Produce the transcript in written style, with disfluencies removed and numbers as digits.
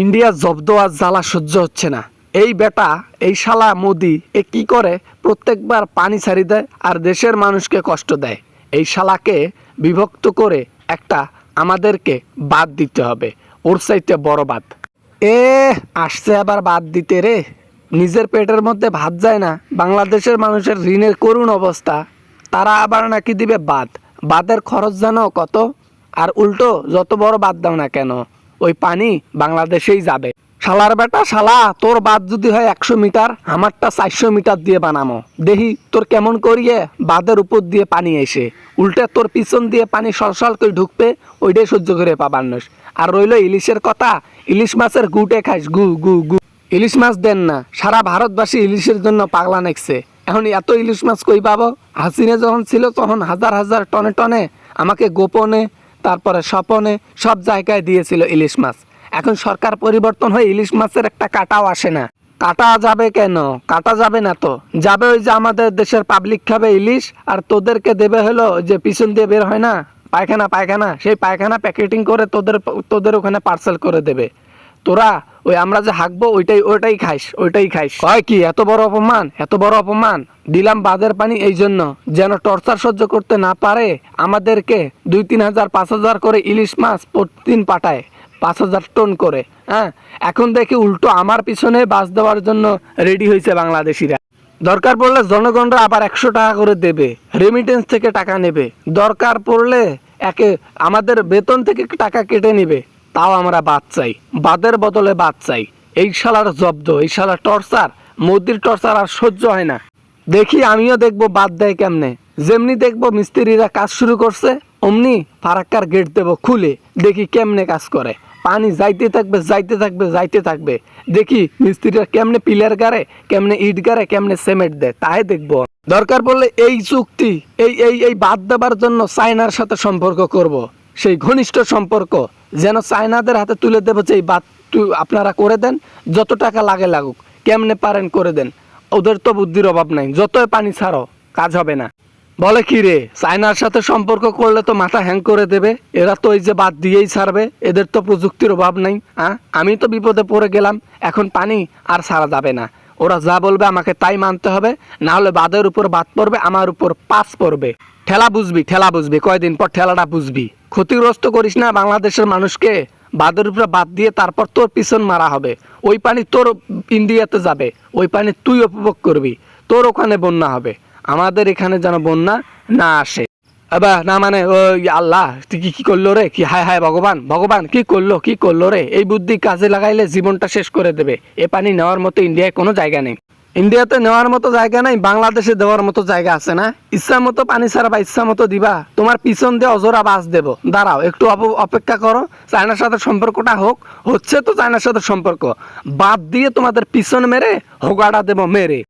India জব্দ আর জ্বালা সহ্য হচ্ছে না। এই বেটা এই শালা মোদি এ কি করে প্রত্যেকবার পানি ছাড়ি দেয় আর দেশের মানুষকে কষ্ট দেয়। এই শালাকে বিভক্ত করে একটা আমাদেরকে বাদ দিতে হবে, ওর চাইতে বড় বাদ। এ আসছে আবার বাদ দিতে রে, নিজের পেটের মধ্যে ভাত যায় না। বাংলাদেশের মানুষের ঋণের করুণ অবস্থা, তারা আবার নাকি দিবে বাদ। বাদের খরচ জানো কত? আর উল্টো যত বড় বাদ দাও না কেন, ওই পানি বাংলাদেশেই যাবে। শালার বেটা শালা, তোর বাদ যদি হয় 100 মিটার, আমারটা 400 মিটার দিয়ে বানামো। দেখি তোর কেমন করিয়ে বাদের উপর দিয়ে পানি এসে উল্টে তোর পিছন দিয়ে পানি সলসল করে ঢুকবে, ওইটাই সহ্য করে পাবার নস। আর রইল ইলিশের কথা, ইলিশ মাছের গুটে খাইস, গু গু গু। ইলিশ মাছ দেন না, সারা ভারতবাসী ইলিশের জন্য পাগলা নেকছে। এখন এত ইলিশ মাছ কই পাবো? হাসিনে যখন ছিল তখন হাজার হাজার টনে টনে আমাকে গোপনে তারপরে স্বপনে সব জায়গায় দিয়েছিল ইলিশ মাছ। এখন সরকার পরিবর্তন হয়ে ইলিশ মাছের একটা কাটাও আসে না। কাটা যাবে কেন? কাটা যাবে না তো, যাবে ওই যে আমাদের দেশের পাবলিক খাবে ইলিশ, আর তোদেরকে দেবে হলো যে পিছন দিয়ে বের হয় না পায়খানা, পায়খানা সেই পায়খানা প্যাকেটিং করে তোদের ওখানে পার্সেল করে দেবে। তোরা ওই আমরা যে হাঁকবো ওইটাই খাইস। হয় কি এত বড় অপমান, এত বড় অপমান দিলাম বাদের পানি এই জন্য যেন টর্চার সহ্য করতে না পারে আমাদেরকে 2-3 হাজার 5,000 করে ইলিশ মাছ প্রতিদিন পাঠায়, 5,000 টন করে। হ্যাঁ, এখন দেখি উল্টো আমার পিছনে বাস দেওয়ার জন্য রেডি হয়েছে বাংলাদেশিরা। দরকার পড়লে জনগণরা আবার 100 টাকা করে দেবে, রেমিটেন্স থেকে টাকা নেবে, দরকার পড়লে আমাদের বেতন থেকে টাকা কেটে নেবে, তাও আমরা বাদ চাই, বাদের বদলে বাদ চাই। এই শালার জব্দ, এই শালার টর্চার, মোদির টর্চার আর সহ্য হয় না। দেখি আমিও দেখবো বাদ দেয় কেমনে। যেমনি দেখবো মিস্ত্রিরা কাজ শুরু করছে, অমনি ফারাক্কার গেট দেবো খুলে, দেখি কেমনে কাজ করে। পানি যাইতে থাকবে। দেখি মিস্ত্রিরা কেমনে পিলার গাড়ে, কেমনে ইট গাড়ে, কেমনে সিমেন্ট দেয়, তাই দেখবো। দরকার পড়লে এই চুক্তি এই বাদ দেবার জন্য চায়নার সাথে সম্পর্ক করব, সেই ঘনিষ্ঠ সম্পর্ক যেন চায়নাদের হাতে তুলে দেবো যে এই বাদ আপনারা করে দেন, যত টাকা লাগে লাগুক, কেমনে পারেন করে দেন। ওদের তো বুদ্ধির অভাব নাই, যতই পানি ছাড়ো কাজ হবে না। বলে কি রে, চায়নার সাথে সম্পর্ক করলে তো মাথা হ্যাং করে দেবে, এরা তো ওই যে বাদ দিয়েই ছাড়বে, এদের তো প্রযুক্তির অভাব নাই। আমি তো বিপদে পড়ে গেলাম, এখন পানি আর ছাড়া যাবে না। ওরা যা বলবে আমাকে তাই মানতে হবে, না হলে বাদের উপর বাদ পড়বে, আমার উপর পাস পড়বে। ঠেলা বুঝবি, কয়দিন পর ঠেলাটা বুঝবি। ক্ষতিগ্রস্ত করিস না বাংলাদেশের মানুষকে, বাদের উপরে বাদ দিয়ে তারপর তোর পিছন মারা হবে। ওই পানি তোর ইন্ডিয়াতে যাবে, ওই পানি তুই উপভোগ করবি, তোর ওখানে বন্যা হবে, আমাদের এখানে যেন বন্যা না আসে। এবার না মানে ওই আল্লাহ তুই কি করলো রে, কি হায় ভগবান কি করলো রে। এই বুদ্ধি কাজে লাগাইলে জীবনটা শেষ করে দেবে। এ পানি নেওয়ার মতো ইন্ডিয়ায় কোনো জায়গা নেই। ইন্ডিয়াতে নেওয়ার মতো জায়গা নাই, বাংলাদেশে দেওয়ার মতো জায়গা আছে না? ইচ্ছা মতো পানি ছাড়া বা ইচ্ছা মতো দিবা, তোমার পিছন দিয়ে অজোরা বাস দেবো। দাঁড়াও একটু অপেক্ষা করো, চায়নার সাথে সম্পর্কটা হচ্ছে তো চায়নার সাথে সম্পর্ক বাদ দিয়ে তোমাদের পিছন মেরে হোগাড়া দেবো মেরে।